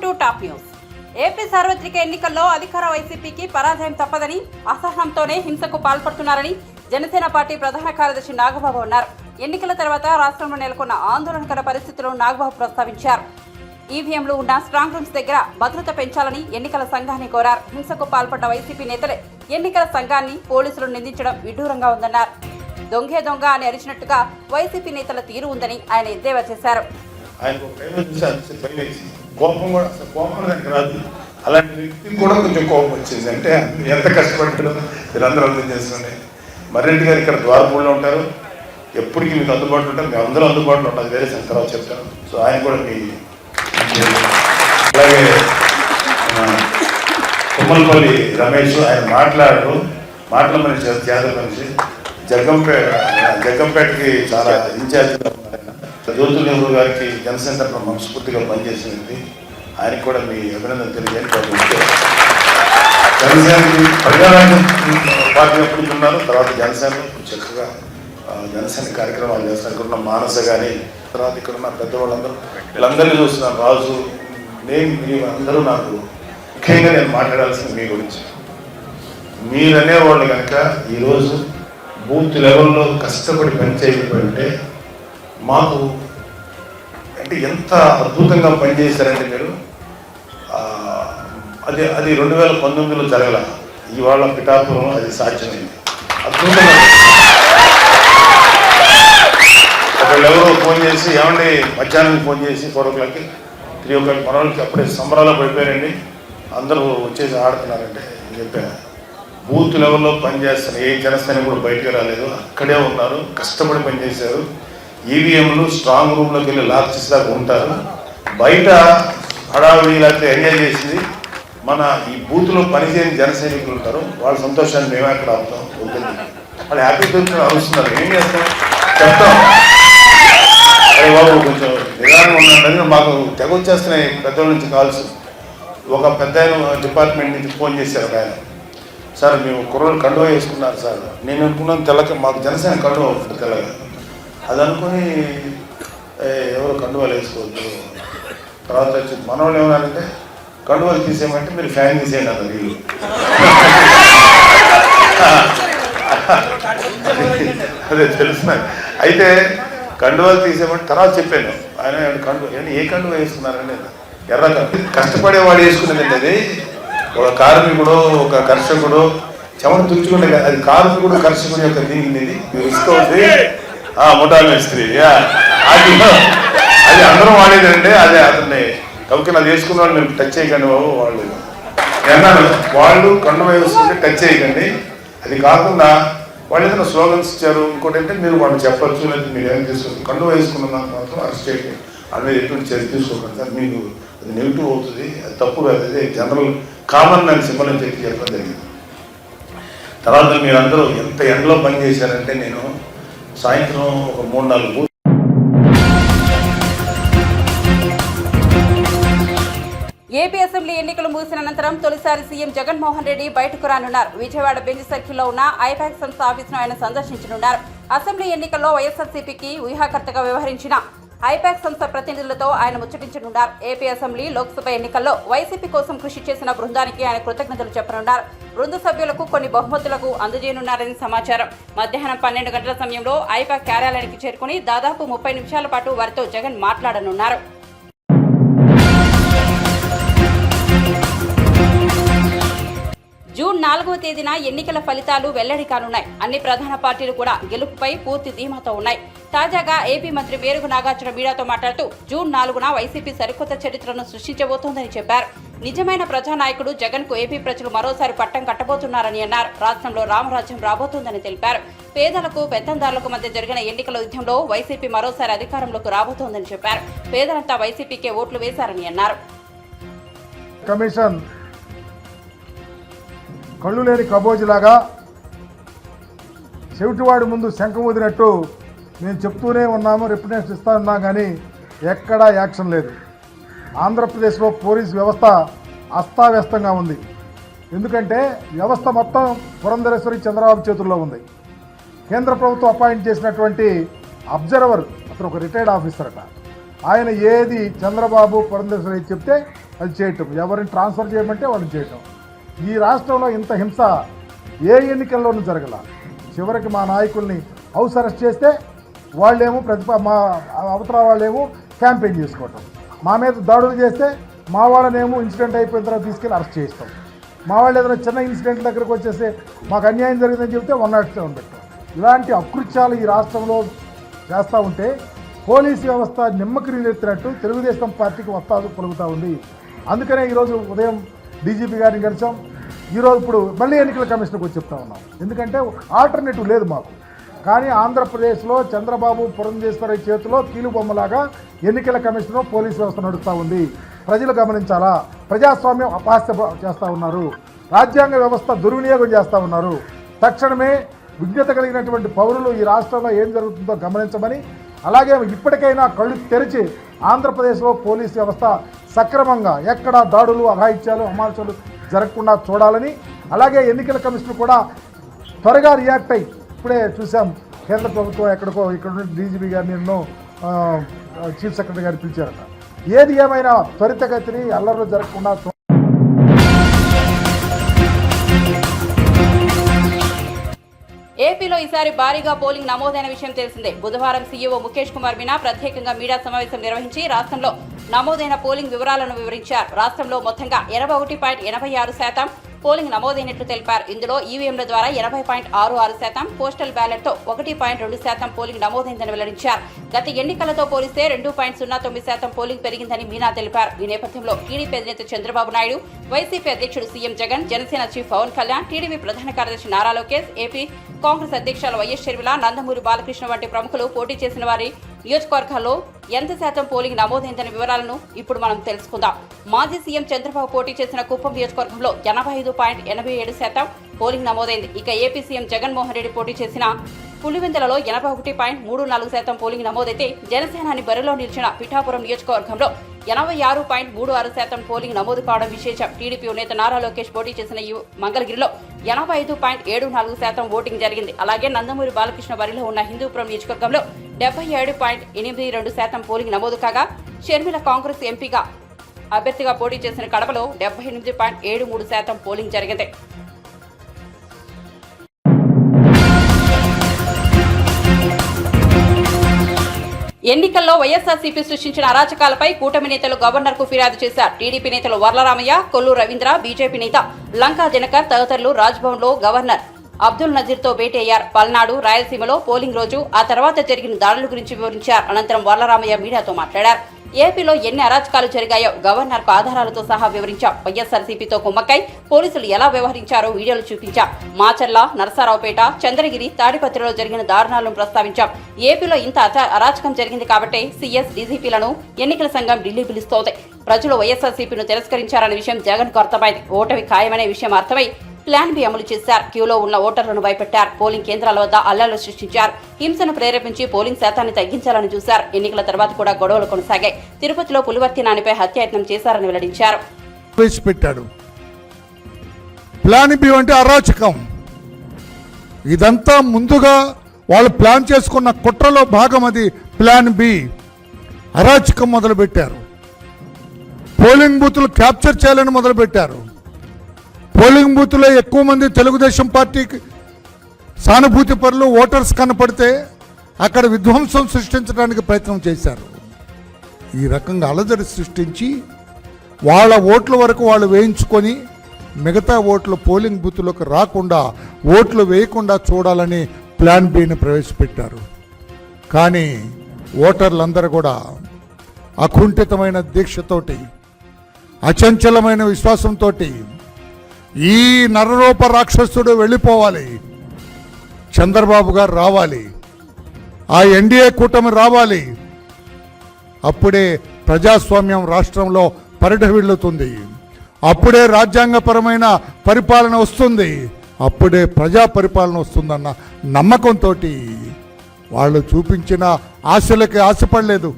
Welcome to top news. AP సార్వత్రిక ఎన్నికల్లో అధికార వైసీపీకి పరాజయం తప్పదని, అసహనంతోనే హింసకు పాల్పడుతున్నారని జనసేన పార్టీ ప్రధాన కార్యదర్శి నాగబాబు అన్నారు. ఎన్నికల తర్వాత రాష్ట్రంలో నెలకొన్న ఆందోళనకర పరిస్థితులను నాగబాబు ప్రస్తావించారు. ఈవీఎంలు ఉన్న స్ట్రాంగ్ రూమ్స్ దగ్గర భద్రత పెంచాలని ఎన్నికల సంఘాన్ని కోరారు. హింసకు పాల్పడ్డ వైసీపీ నేతలే ఎన్నికల సంఘాన్ని పోలీసులు నిందించడం విడ్డూరంగా ఉందన్నారు. దొంగే దొంగ అని అరిచినట్టుగా వైసీపీ నేతల తీరు ఉందని ఆయన ఎద్దేవా చేశారు. అలాంటి వ్యక్తికి కూడా కొంచెం కోపం వచ్చింది. అంటే ఎంత కష్టపడ్డాడో మీరందరూ అర్థం చేసుకోండి. మర్రెడ్డి గారు ఇక్కడ ద్వారపూడిలో ఉంటారు, ఎప్పటికీ మీకు అందుబాటులో ఉంటారు, మేము అందరూ అందుబాటులో ఉంటారు. వేరే శంకరరావు చెప్తాను. సో ఆయన కూడా మీ అలాగే తుమ్మలపల్లి రమేష్ ఆయన మాట్లాడమని జాతర మనిషి జగ్గంపేటకి చాలా ఇన్ఛార్జిగా ఉన్నారు. జ్యోతుల నెహ్రూ గారికి జనసేన తరఫున మనస్ఫూర్తిగా పనిచేసింది. ఆయనకు కూడా మీ అభినందన తెలియజేయండి. జనసేనకి ప్రజారాజ్యం పార్టీ ఎప్పుడున్నారు, తర్వాత జనసేన చక్కగా జనసేన కార్యక్రమాలు చేస్తారు. ఇక్కడ ఉన్న మానస కానీ, తర్వాత ఇక్కడ ఉన్న పెద్దవాళ్ళందరూ వీళ్ళందరినీ చూస్తున్నాను. రాజు నేను అందరూ నాకు ముఖ్యంగా నేను మాట్లాడాల్సింది మీ గురించి. మీరనేవాళ్ళు కనుక ఈరోజు బూత్ లెవెల్లో కష్టపడి పనిచేయకపోయింటే మాకు అంటే ఎంత అద్భుతంగా పనిచేశారంటే మీరు. అది 2019లో జరగల, ఇవాళ పిఠాపురం అది సాధ్యమైంది. అద్భుతంగా ఒకళ్ళెవరో ఫోన్ చేసి ఏమండి మధ్యాహ్నం ఫోన్ చేసి 4 o'clockకి 3 o'clock మన వాళ్ళకి అప్పుడే సంబరాలు పడిపోయారండి, అందరూ వచ్చేసి ఆడుతున్నారంటే అని చెప్పాను. బూత్ లెవెల్లో పనిచేస్తున్న ఏ జనసేన కూడా బయటకు రాలేదు, అక్కడే ఉన్నారు, కష్టపడి పనిచేశారు. ఈవీఎంలు స్ట్రాంగ్ రూమ్లోకి వెళ్ళి లాక్ చేసేదాకా ఉంటారు. బయట హడావిడి లేకపోతే ఎంజాయ్ చేసింది మన ఈ బూత్లో పనిచేయని జన సైనికులు ఉంటారు. వాళ్ళ సంతోషాన్ని మేమే అక్కడ అవుతాం. వాళ్ళు హ్యాపీ దొరుకుతున్నారు, అరుస్తున్నారు. ఏం చేస్తాం, చెప్తాం అరే బాబు కొంచెం నిదానం ఉన్నాడని. మాకు తెగ వచ్చేస్తున్నాయి పెద్దల నుంచి కాల్స్. ఒక పెద్ద డిపార్ట్మెంట్ నుంచి ఫోన్ చేశారు ఆయన, సార్ మేము కుర్రోళ్ళు కండువా వేసుకున్నారు సార్. నేను అనుకున్నాను తెల్లక మాకు జనసేన కండువా ఉంటుంది తెల్లగా, అది అనుకుని ఎవరు కండువాలు వేసుకోవద్దు. తర్వాత వచ్చి మనవాళ్ళు ఏమన్నారంటే కండువాలు తీసేయమంటే మీరు ఫ్యాన్ తీసేయండి అన్నారు వీళ్ళు. అదే తెలుసు. అయితే కండువాలు తీసేయమంటే తర్వాత చెప్పాను. ఆయన ఏ కండువా వేసుకున్నారండి, ఎర్ర కష్టపడేవాడు వేసుకునేదండి. అది ఒక కార్మికుడు ఒక కర్షకుడు చెమట తుడుచుకుంటే అది కార్మికుడు కర్షకుడు యొక్క దీనికి ఇసుకోవద్ది ముఠా మేస్త్రి అది అందరం వాడేదండి. అదే అతన్ని కవికి అది వేసుకున్న వాళ్ళు మేము టచ్ చేయకండి బాబు, వాళ్ళు అన్నాను వాళ్ళు కండు వేసుకుంటే టచ్ చేయకండి. అది కాకుండా వాళ్ళు ఏదైనా స్లోగన్స్ ఇచ్చారు, ఇంకోటి అంటే మీరు వాళ్ళు చెప్పచ్చు, లేదా మీరు ఏం చేసుకోవచ్చు. కండు వేసుకున్న దానికి మాత్రం అరెస్ట్ చేయండి, వాళ్ళ మీద ఎటువంటి చర్య తీసుకోకండి సార్, మీకు అది నెగిటివ్ అవుతుంది, అది తప్పు కాదు, అదే జనరల్ కామన్ మ్యాన్ సింబల్ అని చెప్పడం జరిగింది. తర్వాత మీరందరూ ఎంత ఎండలో పనిచేశారంటే నేను సాయంత్రం ఒక 3-4 ఏపీ అసెంబ్లీ ఎన్నికలు ముగిసిన అనంతరం తొలిసారి సీఎం జగన్మోహన్ రెడ్డి బయటకు రానున్నారు. విజయవాడ బెంచ్ సర్కిల్లో ఉన్న ఐపాక్ సంస్థ ఆఫీసును ఆయన సందర్శించనున్నారు. అసెంబ్లీ ఎన్నికల్లో వైఎస్ఆర్సీపీకి వ్యూహకర్తగా వ్యవహరించిన ఐపాక్ సంస్థ ప్రతినిధులతో ఆయన ముచ్చటించనున్నారు. ఏపీ అసెంబ్లీ లోక్సభ ఎన్నికల్లో వైసీపీ కోసం కృషి చేసిన బృందానికి ఆయన కృతజ్ఞతలు చెప్పనున్నారు. బృంద సభ్యులకు కొన్ని బహుమతులకు అందజేయనున్నారని సమాచారం. మధ్యాహ్నం 12 గంటల సమయంలో ఐపాక్ కార్యాలయానికి చేరుకుని దాదాపు 30 నిమిషాల పాటు వారితో జగన్ మాట్లాడనున్నారు. జూన్ 4వ తేదీన ఎన్నికల ఫలితాలు వెల్లడి కానున్నాయి. అన్ని ప్రధాన పార్టీలు కూడా గెలుపుపై పూర్తి ధీమాతో ఉన్నాయి. తాజాగా ఏపీ మంత్రి మేరుగు నాగార్జున మీడియాతో మాట్లాడుతూ జూన్ 4న వైసీపీ సరికొత్త చరిత్రను సృష్టించబోతోందని చెప్పారు. నిజమైన ప్రజానాయకుడు జగన్ కు ఏపీ ప్రజలు మరోసారి పట్టం కట్టబోతున్నారని అన్నారు. రాష్ట్రంలో రామరాజ్యం రాబోతోందని తెలిపారు. పేదలకు పెత్తందారులకు మధ్య జరిగిన ఎన్నికల యుద్ధంలో వైసీపీ మరోసారి అధికారంలోకి రాబోతోందని చెప్పారు. పేదలంతా వైసీపీకే ఓట్లు వేశారని అన్నారు. కళ్ళు లేని కబోజిలాగా చెవిటివాడి ముందు శంఖం వదినట్టు మేము చెప్తూనే ఉన్నాము, రిప్రజెంటేషన్ ఇస్తా ఉన్నాం, కానీ ఎక్కడా యాక్షన్ లేదు. ఆంధ్రప్రదేశ్లో పోలీస్ వ్యవస్థ అస్తావ్యస్తంగా ఉంది. ఎందుకంటే వ్యవస్థ మొత్తం పురంధరేశ్వరి చంద్రబాబు చేతుల్లో ఉంది. కేంద్ర ప్రభుత్వం అపాయింట్ చేసినటువంటి అబ్జర్వర్ అతను ఒక రిటైర్డ్ ఆఫీసర్ అట, ఆయన ఏది చంద్రబాబు పురంధేశ్వరి చెప్తే అది చేయటం, ఎవరిని ట్రాన్స్ఫర్ చేయమంటే వాళ్ళని చేయటం. ఈ రాష్ట్రంలో ఇంత హింస ఏ ఎన్నికల్లోనూ జరగల. చివరికి మా నాయకుల్ని హౌస్ అరెస్ట్ చేస్తే వాళ్ళేమో మా అవతల వాళ్ళేమో క్యాంపెయిన్ చేసుకోవటం, మా మీద దాడులు చేస్తే మా వాళ్ళనేమో ఇన్సిడెంట్ అయిపోయిన తర్వాత తీసుకెళ్ళి అరెస్ట్ చేస్తాం. మా వాళ్ళు ఏదైనా చిన్న ఇన్సిడెంట్ దగ్గరకు వచ్చేస్తే మాకు అన్యాయం జరిగిందని చెప్తే 107 పెట్టాం. ఇలాంటి అకృత్యాలు ఈ రాష్ట్రంలో చేస్తూ ఉంటే పోలీసు వ్యవస్థ నిమ్మకిరీలెత్తినట్టు తెలుగుదేశం పార్టీకి వస్తాదు పలుకుతూ ఉంది. అందుకనే ఈరోజు ఉదయం డీజీపీ గారిని కలిసాం. ఈరోజు ఇప్పుడు మళ్ళీ ఎన్నికల కమిషన్కి వచ్చి చెప్తా ఉన్నాం. ఎందుకంటే ఆల్టర్నేటివ్ లేదు మాకు. కానీ ఆంధ్రప్రదేశ్లో చంద్రబాబు పురంధేశ్వరి చేతిలో కీలుబొమ్మలాగా ఎన్నికల కమిషన్ పోలీసు వ్యవస్థ నడుస్తూ ఉంది. ప్రజలు గమనించాలా. ప్రజాస్వామ్యం అపహాస్య చేస్తూ ఉన్నారు, రాజ్యాంగ వ్యవస్థ దుర్వినియోగం చేస్తూ ఉన్నారు. తక్షణమే విజ్ఞత కలిగినటువంటి పౌరులు ఈ రాష్ట్రంలో ఏం జరుగుతుందో గమనించమని, అలాగే ఇప్పటికైనా కళ్ళు తెరిచి ఆంధ్రప్రదేశ్లో పోలీసు వ్యవస్థ సక్రమంగా ఎక్కడ దాడులు అఘాయిత్యాలు అమానుషాలు జరగకుండా చూడాలని, అలాగే ఎన్నికల కమిషన్ కూడా త్వరగా రియాక్ట్ అయ్యి, ఇప్పుడే చూసాం కేంద్ర ప్రభుత్వం ఎక్కడికో ఇక్కడ నుండి డీజీపీ గారిని ఎన్నో చీఫ్ సెక్రటరీ గారు పిలిచారట. ఏది ఏమైనా త్వరితగతిని అల్లర్లు జరగకుండా ఏపీలో ఈసారి భారీగా పోలింగ్ నమోదైన విషయం తెలిసిందే. బుధవారం సీఈఓ ముఖేష్ కుమార్ మీనా ప్రత్యేకంగా మీడియా సమావేశం నిర్వహించి రాష్ట్రంలో నమోదైన పోలింగ్ వివరాలను వివరించారు. రాష్ట్రంలో మొత్తంగా 81.86% పోలింగ్ నమోదైనట్లు తెలిపారు. ఇందులో ఈవీఎంల ద్వారా 80.66%, పోస్టల్ బ్యాలెట్తో 1.2% పోలింగ్ నమోదైందని వెల్లడించారు. గత ఎన్నికలతో పోలిస్తే 2.09% పోలింగ్ పెరిగిందని మీనా తెలిపారు. ఈ నేపథ్యంలో టీడీపీ అధినేత చంద్రబాబు నాయుడు, వైసీపీ అధ్యక్షుడు CM Jagan, Janasena chief Pawan Kalyan, TDP ప్రధాన కార్యదర్శి నారా లోకేష్, ఏపీ కాంగ్రెస్ అధ్యక్షులు వైఎస్ షర్మిల, నందమూరి బాలకృష్ణ వంటి ప్రముఖులు పోటీ చేసిన వారి నియోజకవర్గాల్లో ఎంత శాతం పోలింగ్ నమోదైందనే వివరాలను ఇప్పుడు మనం తెలుసుకుందాం. మాజీ సీఎం చంద్రబాబు పోటీ చేసిన కుప్పం నియోజకవర్గంలో 85.87% పోలింగ్ నమోదైంది. ఇక ఏపీ సీఎం జగన్మోహన్ రెడ్డి పోటీ చేసిన పులివెందులలో 81.34% పోలింగ్ నమోదైతే, జనసేనాని బరిలో నిలిచిన పిఠాపురం నియోజకవర్గంలో 86.36% పోలింగ్ నమోదు కావడం విశేషం. టీడీపీ నేత నారా లోకేష్ పోటీ చేసిన ఈ మంగళగిరిలో 85.74% ఓటింగ్ జరిగింది. అలాగే నందమూరి బాలకృష్ణ బరిలో ఉన్న హిందూపురం నియోజకవర్గంలో 77.82% పోలింగ్ నమోదు కాగా, షర్మిల కాంగ్రెస్ ఎంపీగా అభ్యర్థిగా పోటీ చేసిన కడపలో 78.73% పోలింగ్ జరిగింది. ఎన్నికల్లో వైఎస్ఆర్సీపీ సృష్టించిన అరాచకాలపై కూటమి నేతలు గవర్నర్కు ఫిర్యాదు చేశారు. టీడీపీ నేతలు వర్లరామయ్య, కొల్లు రవీంద్ర, బీజేపీ నేత లంకా దినకర్ తదితరులు రాజ్భవన్లో గవర్నర్ అబ్దుల్ నజీర్తో భేటీ అయ్యారు. పల్నాడు, రాయలసీమలో పోలింగ్ రోజు, ఆ తర్వాత జరిగిన దాడుల గురించి వివరించారు. అనంతరం వర్లరామయ్య మీడియాతో మాట్లాడారు. ఏపీలో ఎన్ని అరాచకాలు జరిగాయో గవర్నర్కు ఆధారాలతో సహా వివరించాం. వైఎస్ఆర్సీపీతో కుమ్మక్కై పోలీసులు ఎలా వ్యవహరించారో వీడియోలు చూపించాం. మాచర్ల, నరసరావుపేట, చంద్రగిరి, తాడిపత్రిలో జరిగిన దారుణాలను ప్రస్తావించాం. ఏపీలో ఇంత అరాచకం జరిగింది కాబట్టి సీఎస్, డీజీపీలను ఎన్నికల సంఘం ఢిల్లీ పిలుస్తోంది. ప్రజలు వైఎస్ఆర్సీపీను తిరస్కరించారనే విషయం జగన్కు అర్థమైంది. ఓటమి ఖాయమనే విషయం అర్థమై ప్లాన్ బి అమలు చేశారు. క్యూలో ఉన్న ఓటర్లను భయపెట్టారు. పోలింగ్ కేంద్రాల వద్ద అల్లర్లు సృష్టించారు. హింసను ప్రేరేపించి పోలింగ్ శాతాన్ని తగ్గించాలని చూశారు. ఎన్నికల తర్వాత కూడా గొడవలు కొనసాగాయి. తిరుపతిలో పులివర్తి నానిపై హత్యాయత్నం చేశారని వెల్లడించారు. ప్లాన్ బి అంటే అరాచకం. ఇదంతా ముందుగా వాళ్ళు ప్లాన్ చేసుకున్న కుట్రలో భాగం. అది ప్లాన్ బి. అరాచకం మొదలుపెట్టారు. పోలింగ్ బూతులు క్యాప్చర్ చేయాలని మొదలుపెట్టారు. పోలింగ్ బూత్లో ఎక్కువ మంది తెలుగుదేశం పార్టీకి సానుభూతి పరులు, ఓటర్స్ కనపడితే అక్కడ విధ్వంసం సృష్టించడానికి ప్రయత్నం చేశారు. ఈ రకంగా అలజడి సృష్టించి వాళ్ళ ఓట్ల వరకు వాళ్ళు వేయించుకొని మిగతా ఓట్లు పోలింగ్ బూత్లోకి రాకుండా, ఓట్లు వేయకుండా చూడాలని ప్లాన్ బిని ప్రవేశపెట్టారు. కానీ ఓటర్లందరూ కూడా అకుంఠితమైన దీక్షతోటి, అచంచలమైన విశ్వాసంతో ఈ నరరూప రాక్షసుడు వెళ్ళిపోవాలి, చంద్రబాబు గారు రావాలి, ఆ ఎన్డీఏ కూటమి రావాలి, అప్పుడే ప్రజాస్వామ్యం రాష్ట్రంలో పరిఢవిల్లుతుంది, అప్పుడే రాజ్యాంగపరమైన పరిపాలన వస్తుంది, అప్పుడే ప్రజా పరిపాలన వస్తుందన్న నమ్మకంతో వాళ్ళు చూపించిన ఆశలకి ఆశపడలేదు.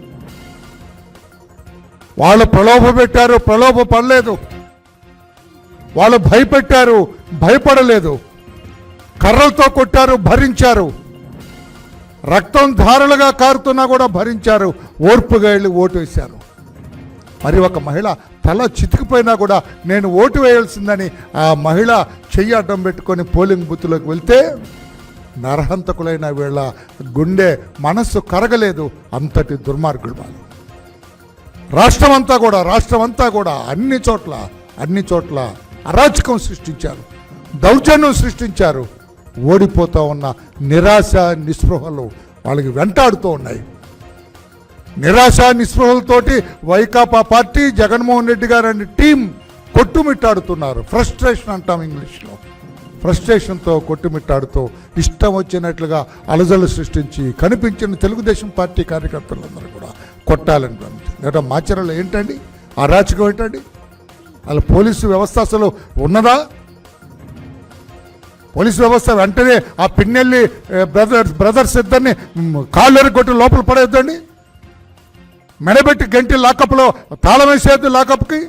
వాళ్ళు ప్రలోభపెట్టారు, ప్రలోభపడలేదు. వాళ్ళు భయపెట్టారు, భయపడలేదు. కర్రలతో కొట్టారు, భరించారు. రక్తం ధారలుగా కారుతున్నా కూడా భరించారు, ఓర్పుగా వెళ్ళి ఓటు వేశారు. మరి ఒక మహిళ తల చితికిపోయినా కూడా నేను ఓటు వేయాల్సిందని ఆ మహిళ చెయ్యి అడ్డం పెట్టుకొని పోలింగ్ బూత్లోకి వెళ్తే నరహంతకులైన వీళ్ళ గుండె మనస్సు కరగలేదు. అంతటి దుర్మార్గులు వాళ్ళు. రాష్ట్రం అంతా కూడా అన్ని చోట్ల అరాచకం సృష్టించారు, దౌర్జన్యం సృష్టించారు. ఓడిపోతూ ఉన్న నిరాశ నిస్పృహలు వాళ్ళకి వెంటాడుతూ ఉన్నాయి. నిరాశ నిస్పృహలతోటి వైకాపా పార్టీ, జగన్మోహన్ రెడ్డి గారు అనే టీం కొట్టుమిట్టాడుతున్నారు. ఫ్రస్ట్రేషన్ అంటాం ఇంగ్లీష్లో. ఫ్రస్ట్రేషన్తో కొట్టుమిట్టాడుతూ ఇష్టం వచ్చినట్లుగా అలజలు సృష్టించి కనిపించిన తెలుగుదేశం పార్టీ కార్యకర్తలందరూ కూడా కొట్టాలని లేదా మాచర్యలో ఏంటండి అరాచకం ఏంటండి? అలా పోలీసు వ్యవస్థ అసలు ఉన్నదా? పోలీసు వ్యవస్థ వెంటనే ఆ పిన్నెల్లి బ్రదర్స్ ఇద్దరిని కాళ్ళు కొట్టి లోపల పడేద్దండి, మెడబెట్టి గంటి లాకప్లో తాళం వేసేద్దు లాకప్కి.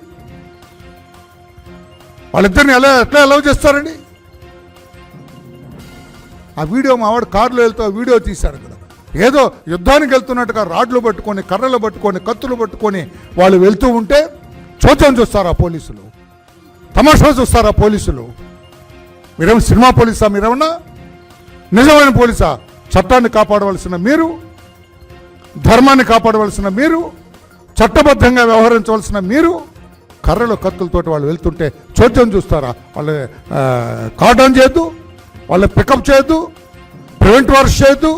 వాళ్ళిద్దరిని ఎట్లా అలౌ చేస్తారండి? ఆ వీడియో మావాడు కారులో వెళ్తూ వీడియో తీశారు అక్కడ. ఏదో యుద్ధానికి వెళ్తున్నట్టుగా రాడ్లు పట్టుకొని, కర్రలు పట్టుకొని, కత్తులు పట్టుకొని వాళ్ళు వెళ్తూ ఉంటే చూద్దాం చూస్తారా పోలీసులు? తమాషా చూస్తారా పోలీసులు? మీరేమో సినిమా పోలీసా? మీరేమన్నా నిజమైన పోలీసా? చట్టాన్ని కాపాడవలసిన మీరు, ధర్మాన్ని కాపాడవలసిన మీరు, చట్టబద్ధంగా వ్యవహరించవలసిన మీరు కర్రలు కత్తులతోటి వాళ్ళు వెళ్తుంటే చోద్యం చూస్తారా? వాళ్ళు కార్డన్ చేయొద్దు, వాళ్ళు పికప్ చేయొద్దు, ప్రివెంట్ వర్క్ చేయొద్దు,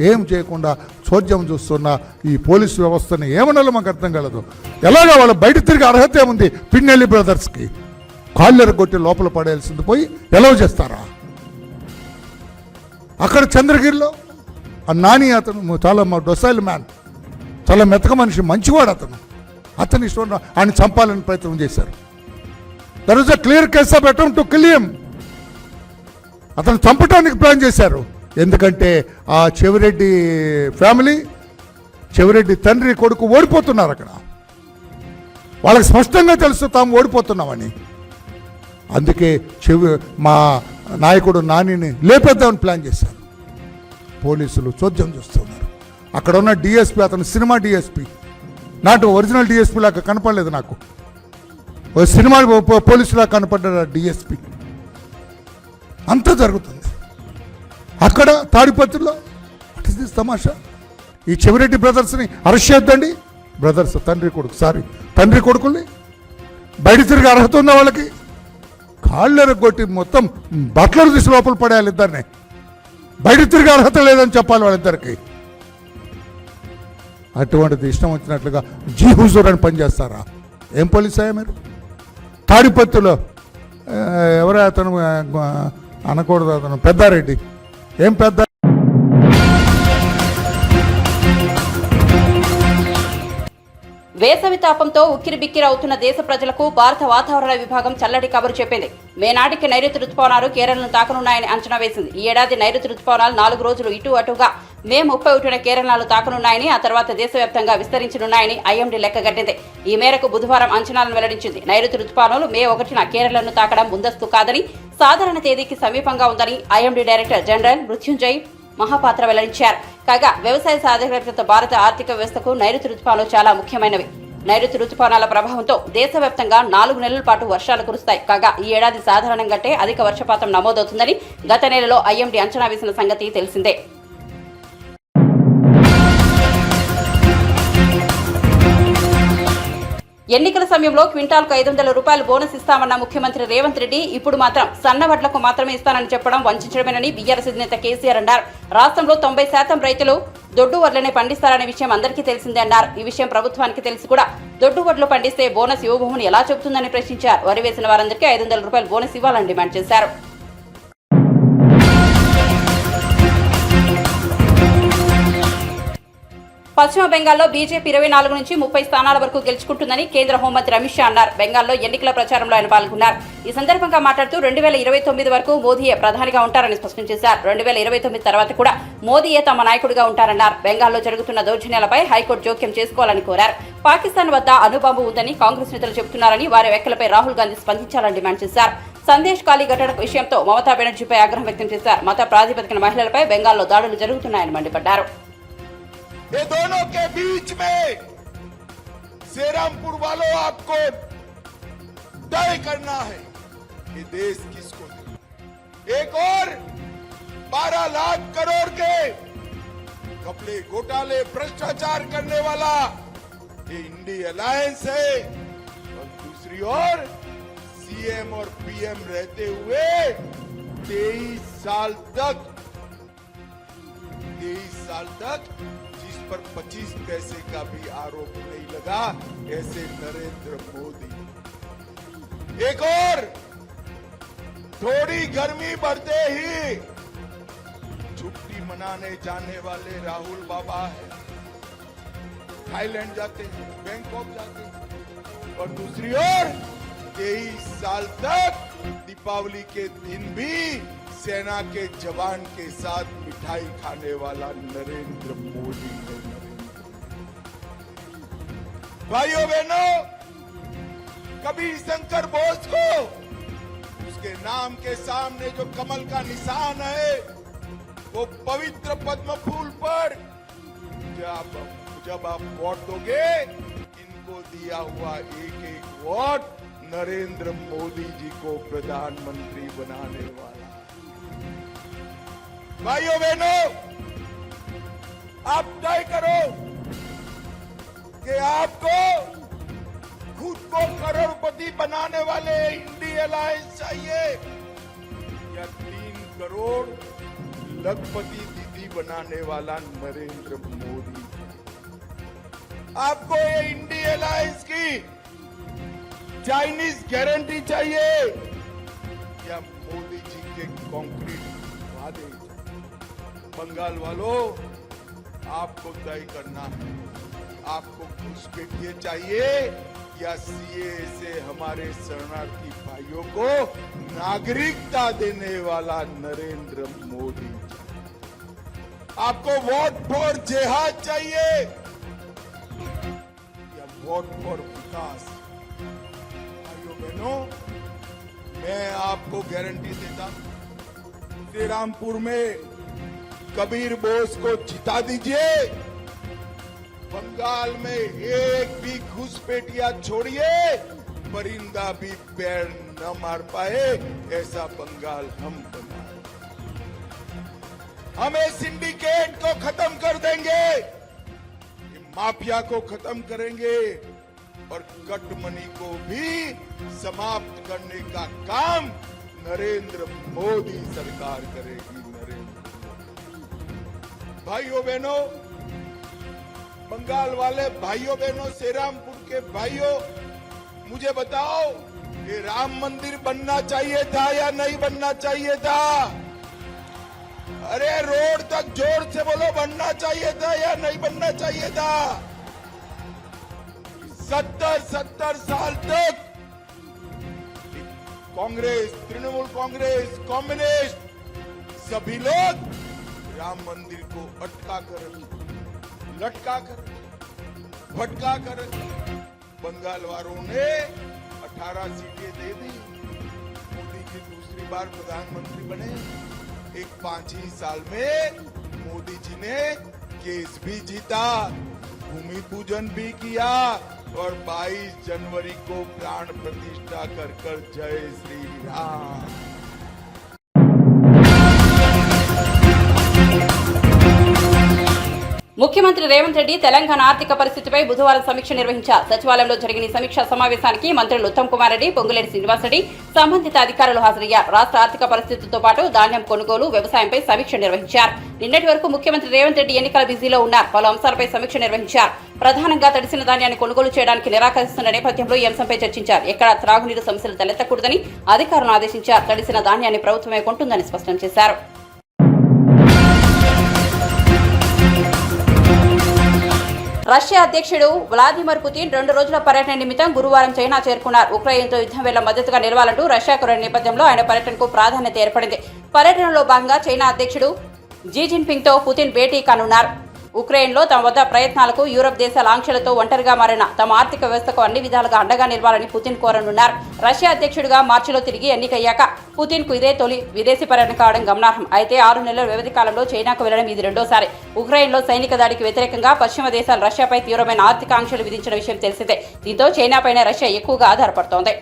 ఏం చేయకుండా చోద్యం చూస్తున్న ఈ పోలీసు వ్యవస్థని ఏమనాలో మాకు అర్థం కలదు. ఎలాగా వాళ్ళు బయట తిరిగి అర్హత ఏముంది? పిన్నెల్లి బ్రదర్స్కి కాళ్ళెర కొట్టి లోపల పడేయాల్సింది పోయి ఎలా చేస్తారా? అక్కడ చంద్రగిరిలో ఆ నాని అతను చాలా డొసైల్ మ్యాన్, చాలా మెతక మనిషి, మంచివాడు అతను ఇష్టం ఆయన చంపాలని ప్రయత్నం చేశారు. There is a clear case of attempt to kill him. అతను చంపడానికి ప్లాన్ చేశారు. ఎందుకంటే ఆ చెవిరెడ్డి ఫ్యామిలీ, చెవిరెడ్డి తండ్రి కొడుకు ఓడిపోతున్నారు అక్కడ. వాళ్ళకి స్పష్టంగా తెలుసు తాము ఓడిపోతున్నామని. అందుకే మా నాయకుడు నానిని లేపేద్దామని ప్లాన్ చేశారు. పోలీసులు చోద్యం చూస్తున్నారు. అక్కడ ఉన్న డిఎస్పీ అతను సినిమా డిఎస్పీ, నాటు ఒరిజినల్ డిఎస్పీ లాగా కనపడలేదు నాకు. ఓ సినిమా పోలీసులా కనపడ్డ డిఎస్పీ. అంతా జరుగుతుంది అక్కడ తాడిపత్రిలో. వాట్ ఇస్ దిస్ తమాషా? ఈ చెవిరెడ్డి బ్రదర్స్ని అరెస్ట్ చేద్దండి. బ్రదర్స్ తండ్రి కొడుకుల్ని బయట తిరిగి అర్హత ఉన్న వాళ్ళకి కాళ్ళెరగొట్టి మొత్తం బట్టలు తీసి లోపల పడేయాలి. ఇద్దరిని బయట తిరిగి అర్హత లేదని చెప్పాలి వాళ్ళిద్దరికి. అటువంటిది ఇష్టం వచ్చినట్లుగా జీ హుజూర్ అని పనిచేస్తారా? ఏం పోలీసు అయ్యా మీరు? తాడిపత్రిలో ఎవరో అతను అనకూడదు, అతను పెద్దారెడ్డి. ఏం పెద్ద వేసవి తాపంతో ఉక్కిరిబిక్కిరి అవుతున్న దేశ ప్రజలకు భారత వాతావరణ విభాగం చల్లటి కబురు చెప్పింది. మే నాటికి నైరుతి రుతుపవనాలు కేరళను తాకనున్నాయని అంచనా వేసింది. ఈ ఏడాది నైరుతి రుతుపవనాలు 4 రోజులు ఇటు అటుగా మే 31న కేరళను తాకనున్నాయని, ఆ తర్వాత దేశవ్యాప్తంగా విస్తరించనున్నాయని ఐఎండీ లెక్కగట్టింది. ఈ మేరకు బుధవారం అంచనాలను వెల్లడించింది. నైరుతి రుతుపవనాలు మే 1న కేరళను తాకడం ముందస్తు కాదని, సాధారణ తేదీకి సమీపంగా ఉందని IMD director general Mrutyunjay Mohapatra వెల్లడించారు. కాగా వ్యవసాయ సాధికారత భారత ఆర్థిక వ్యవస్థకు నైరుతి రుతుపవనాలు చాలా ముఖ్యమైనవి. నైరుతి రుతుపవనాల ప్రభావంతో దేశవ్యాప్తంగా 4 నెలల పాటు వర్షాలు కురుస్తాయి. కాగా ఈ ఏడాది సాధారణం కంటే అధిక వర్షపాతం నమోదవుతుందని గత నెలలో ఐఎండీ అంచనా వేసిన సంగతి తెలిసిందే. ఎన్నికల సమయంలో క్వింటాల్కు 500 రూపాయలు బోనస్ ఇస్తామన్న ముఖ్యమంత్రి రేవంత్ రెడ్డి ఇప్పుడు మాత్రం సన్నవడ్లకు మాత్రమే ఇస్తానని చెప్పడం వంచడమేనని బీఆర్ఎస్ అధినేత కేసీఆర్ అన్నారు. రాష్ట్రంలో 90% రైతులు దొడ్డు వడ్లనే పండిస్తారనే విషయం అందరికీ తెలిసిందే అన్నారు. ఈ విషయం ప్రభుత్వానికి తెలిసి కూడా దొడ్డు వడ్లు పండిస్తే బోనస్ ఇవ్వబోమని ఎలా చెబుతుందని ప్రశ్నించారు. వరి వేసిన వారందరికీ 500 రూపాయలు బోనస్ ఇవ్వాలని డిమాండ్ చేశారు. పశ్చిమ బెంగాల్లో బీజేపీ 24 నుంచి 30 స్థానాల వరకు గెలుచుకుంటుందని కేంద్ర హోంమంత్రి అమిత్ షా అన్నారు. బెంగాల్లో ఎన్నికల ప్రచారంలో ఆయన పాల్గొన్నారు. ఈ సందర్భంగా మాట్లాడుతూ 2029 వరకు మోదీయే ప్రధానిగా ఉంటారని స్పష్టం చేశారు. 2029 తర్వాత కూడా మోదీయే తమ నాయకుడిగా ఉంటారన్నారు. బెంగాల్లో జరుగుతున్న దౌర్జన్యాలపై హైకోర్టు జోక్యం చేసుకోవాలని కోరారు. పాకిస్తాన్ వద్ద అణుబాంబు ఉందని కాంగ్రెస్ నేతలు చెబుతున్నారని, వారి వ్యాఖ్యలపై రాహుల్ గాంధీ స్పందించాలని డిమాండ్ చేశారు. సందేశ్ ఖాళీ ఘటన విషయంతో మమతా బెనర్జీపై ఆగ్రహం వ్యక్తం చేశారు. మత ప్రాతిపదికన మహిళలపై బెంగాల్లో దాడులు జరుగుతున్నాయని మండిపడ్డారు. ये दोनों के बीच में श्रीरामपुर वालों आपको तय करना है कि देश किसको दे। एक और 12 लाख करोड़ के कपड़े घोटाले भ्रष्टाचार करने वाला ये इंडी अलायंस है, और दूसरी ओर सीएम और पीएम रहते हुए 23 साल तक जिस पर 25 पैसे का भी आरोप नहीं लगा, ऐसे नरेंद्र मोदी। एक और थोड़ी गर्मी बढ़ते ही छुट्टी मनाने जाने वाले राहुल बाबा है, थाईलैंड जाते हैं, बैंकॉक जाते हैं, और दूसरी ओर 23 साल तक दीपावली के दिन भी सेना के जवान के साथ मिठाई खाने वाला नरेंद्र मोदी है। भाइयों बहनों, कबीर शंकर बोस को उसके नाम के सामने जो कमल का निशान है, वो पवित्र पद्म फूल पर जब आप वोट दोगे, इनको दिया हुआ एक एक वोट नरेंद्र मोदी जी को प्रधानमंत्री बनाने वाला। भाइयों बहनों, आप तय करो कि आपको खुद को करोड़पति बनाने वाले इंडी अलायंस चाहिए या 3 करोड़ लखपति दीदी बनाने वाला नरेंद्र मोदी। आपको ये इंडी अलायंस की चाइनीज गारंटी चाहिए या मोदी जी के कंक्रीट वादे। बंगाल वालों, आपको तय करना है, आपको घुसपैठिए चाहिए या सीए से हमारे शरणार्थी भाइयों को नागरिकता देने वाला नरेंद्र मोदी। आपको वोट फॉर जिहाद चाहिए या वोट फॉर विकास। भाइयों बहनों, मैं आपको गारंटी देता हूं, श्रीरामपुर में कबीर बोस को जिता दीजिए, बंगाल में एक भी घुसपैठिया छोड़िए, परिंदा भी पैर न मार पाए, ऐसा बंगाल हम बनाए। हम इस सिंडिकेट को खत्म कर देंगे, माफिया को खत्म करेंगे और कट मनी को भी समाप्त करने का काम नरेंद्र मोदी सरकार करेगी। भाइयों बहनों, बंगाल वाले भाइयों बहनों, श्रीरामपुर के भाइयों, मुझे बताओ, ये राम मंदिर बनना चाहिए था या नहीं बनना चाहिए था? अरे रोड तक जोर से बोलो, बनना चाहिए था या नहीं बनना चाहिए था? 70 साल तक कांग्रेस, तृणमूल कांग्रेस, कम्युनिस्ट सभी लोग राम मंदिर को अटका कर, लटका कर, भटका कर बंगाल वालों ने 18 सीटें दे दी। मोदी जी दूसरी बार प्रधानमंत्री बने। एक 5 ही साल में मोदी जी ने केस भी जीता, भूमि पूजन भी किया और 22 जनवरी को प्राण प्रतिष्ठा कर जय श्री राम। ముఖ్యమంత్రి రేవంత్ రెడ్డి తెలంగాణ ఆర్థిక పరిస్థితిపై బుధవారం సమీక్ష నిర్వహించారు. సచివాలయంలో జరిగిన ఈ సమీక్షా సమావేశానికి మంత్రులు ఉత్తమ్ కుమార్ రెడ్డి, పొంగులేటి శ్రీనివాసరెడ్డి, సంబంధిత అధికారులు హాజరయ్యారు. రాష్ట్ర ఆర్థిక పరిస్థితితో పాటు ధాన్యం కొనుగోలు, వ్యవసాయంపై సమీక్ష నిర్వహించారు. నిన్నటి వరకు ముఖ్యమంత్రి రేవంత్ రెడ్డి ఎన్నికల బిజీలో ఉన్నారు. పలు అంశాలపై సమీక్ష నిర్వహించారు. ప్రధానంగా తడిసిన ధాన్యాన్ని కొనుగోలు చేయడానికి నిరాకరిస్తున్న నేపథ్యంలో ఈ అంశంపై చర్చించారు. ఎక్కడా త్రాగునీరు సమస్యలు తలెత్తకూడదని అధికారులను ఆదేశించారు. తడిసిన ధాన్యాన్ని ప్రభుత్వమే కొంటుందని స్పష్టం చేశారు. రష్యా అధ్యక్షుడు వ్లాదిమిర్ పుతిన్ 2 రోజుల పర్యటన నిమిత్తం గురువారం చైనా చేరుకున్నారు. ఉక్రెయిన్తో యుద్ధం వేళ మద్దతుగా నిలవాలంటూ రష్యా కోరిన నేపథ్యంలో ఆయన పర్యటనకు ప్రాధాన్యత ఏర్పడింది. పర్యటనలో భాగంగా చైనా అధ్యక్షుడు జీ జిన్పింగ్తో పుతిన్ భేటీ కానున్నారు. ఉక్రెయిన్లో తమ వద్ద ప్రయత్నాలకు యూరప్ దేశాల ఆంక్షలతో ఒంటరిగా మారిన తమ ఆర్థిక వ్యవస్థకు అన్ని విధాలుగా అండగా నిలవాలని పుతిన్ కోరనున్నారు. రష్యా అధ్యక్షుడిగా మార్చిలో తిరిగి ఎన్నికయ్యాక పుతిన్కు ఇదే తొలి విదేశీ పర్యటన కావడం గమనార్హం. అయితే 6 నెలల వ్యవధి కాలంలో చైనాకు వెళ్లడం ఇది రెండోసారి. ఉక్రెయిన్లో సైనిక దాడికి వ్యతిరేకంగా పశ్చిమ దేశాలు రష్యాపై తీవ్రమైన ఆర్థిక ఆంక్షలు విధించిన విషయం తెలిసిందే. దీంతో చైనాపైనే రష్యా ఎక్కువగా ఆధారపడుతోంది.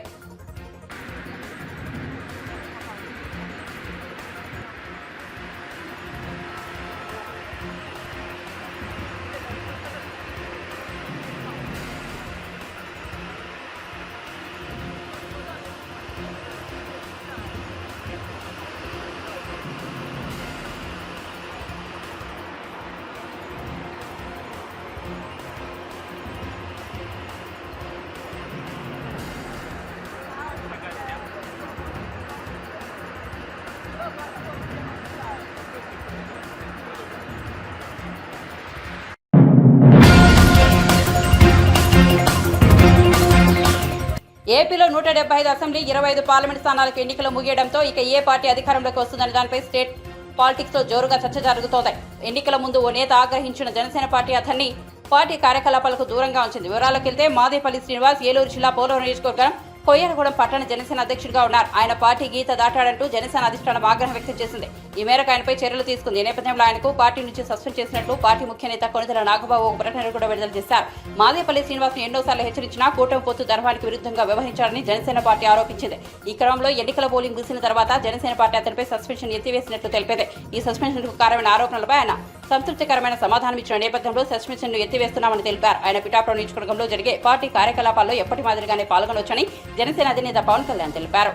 ఏపీలో 175 అసెంబ్లీ 25 పార్లమెంట్ స్థానాలకు ఎన్నికలు ముగియడంతో ఇక ఏ పార్టీ అధికారంలోకి వస్తుందని దానిపై స్టేట్ పాలిటిక్స్ లో జోరుగా చర్చ జరుగుతోంది. ఎన్నికల ముందు ఓ నేత ఆగ్రహించిన జనసేన పార్టీ అతన్ని పార్టీ కార్యకలాపాలకు దూరంగా ఉంచింది. వివరాలకు వెళ్తే మాదేపల్లి శ్రీనివాస్ ఏలూరు జిల్లా పోలవరం నియోజకవర్గం కొయ్యలగూడెం పట్టణ జనసేన అధ్యక్షుడిగా ఉన్నారు. ఆయన పార్టీ గీత దాటాడంటూ జనసేన అధిష్టానం ఆగ్రహం వ్యక్తం చేసింది. ఈ మేరకు ఆయనపై చర్యలు తీసుకుంది. ఈ నేపథ్యంలో ఆయనకు పార్టీ నుంచి సస్పెండ్ చేసినట్లు పార్టీ ముఖ్య నేత కొణిదెల నాగబాబు ఒక ప్రకటన కూడా విడుదల చేశారు. మాదేపల్లి శ్రీనివాస్ ఎన్నోసార్లు హెచ్చరించినా కూటమి పొత్తు ధర్మానికి విరుద్ధంగా వ్యవహరించారని జనసేన పార్టీ ఆరోపించింది. ఈ క్రమంలో ఎన్నికల పోలింగ్ ముగిసిన తర్వాత జనసేన పార్టీ అతనిపై సస్పెన్షన్ ఎత్తివేసినట్లు తెలిపింది. ఈ సస్పెన్షన్ కు కారణమైన ఆరోపణలపై ఆయన సంతృప్తికరమైన సమాధానం ఇచ్చిన నేపథ్యంలో సస్పెన్షన్ ను ఎత్తివేస్తున్నామని తెలిపారు. ఆయన పిఠాపురం నియోజకవర్గంలో జరిగే పార్టీ కార్యకలాపాల్లో ఎప్పటి మాదిరిగానే పాల్గొనవచ్చని జనసేన అధినేత పవన్ కళ్యాణ్ తెలిపారు.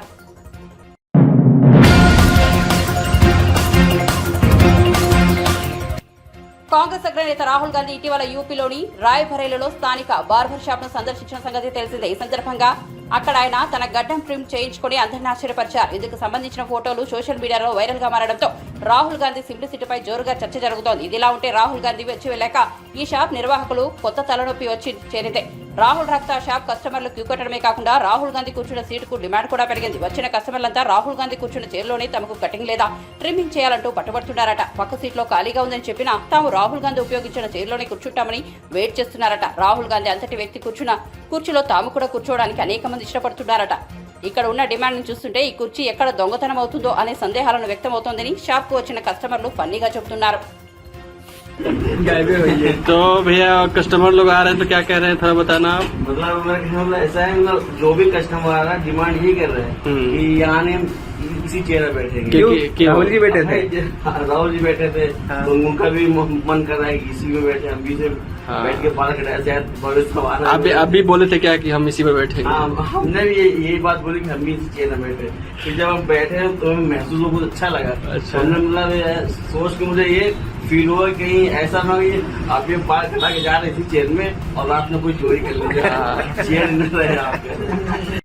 కాంగ్రెస్ అగ్రనేత రాహుల్ గాంధీ ఇటీవల యూపీలోని రాయ్బరేలీలో స్థానిక బార్బర్ షాప్ ను సందర్శించిన సంగతి తెలిసిందే. ఈ సందర్భంగా అక్కడ ఆయన తన గడ్డం ట్రిమ్ చేయించుకుని అందరిని ఆశ్చర్యపరిచారు. ఇందుకు సంబంధించిన ఫోటోలు సోషల్ మీడియాలో వైరల్ గా మారడంతో రాహుల్ గాంధీ సింప్లిసిటీపై జోరుగా చర్చ జరుగుతోంది. ఇదిలా ఉంటే రాహుల్ గాంధీ వచ్చి వెళ్ళాక ఈ షాప్ నిర్వాహకులు కొత్త తలనొప్పి వచ్చి చేరింది. రాహుల్ రక్త షాప్ కస్టమర్లు క్యూ కట్టడమే కాకుండా రాహుల్ గాంధీ కూర్చున్న సీటుకు డిమాండ్ కూడా పెరిగింది. వచ్చిన కస్టమర్లంతా రాహుల్ గాంధీ కూర్చున్న చైర్లోనే తమకు కటింగ్ లేదా ట్రిమ్మింగ్ చేయాలంటూ పట్టుబడుతున్నారట. పక్క సీట్లో ఖాళీగా ఉందని చెప్పినా తాము రాహుల్ గాంధీ ఉపయోగించిన చైర్లోనే కూర్చుంటామని వెయిట్ చేస్తున్నారట. రాహుల్ గాంధీ అంతటి వ్యక్తి కూర్చున్న కుర్చీలో తాము కూడా కూర్చోవడానికి అనేక మంది ఇష్టపడుతున్నారట. ఇక్కడ ఉన్న డిమాండ్ను చూస్తుంటే ఈ కుర్చీ ఎక్కడ దొంగతనం అవుతుందో అనే సందేహాలను వ్యక్తమవుతోందని షాప్కు వచ్చిన కస్టమర్లు ఫన్నీగా చెబుతున్నారు. तो भैया कस्टमर लोग आ रहे हैं तो क्या कह रहे हैं थोड़ा बताना आप। मतलब ऐसा है, मतलब जो भी कस्टमर आ रहा है डिमांड यही कर रहे हैं कि यहाँ ने इसी चेयर पर बैठेंगे। राहुल जी बैठे थे। राहुल जी बैठे थे तो उनका भी मन कर रहा है कि इसी में बैठे, हम भी से बैठ के बात करें। शायद भविष्य हमारा आप भी बोले थे क्या कि हम इसी में बैठे। हमने भी यही बात बोली कि हम भी इसी चेयर में बैठे। फिर जब हम बैठे तो हमें महसूस हो बहुत अच्छा लगा। हमने मतलब सोच के मुझे ये फील हुआ कहीं ऐसा ना कि आप ये बात करा के जा रहे इसी चेयर में और रात में कोई चोरी कर ले, चेयर न रहे आपके।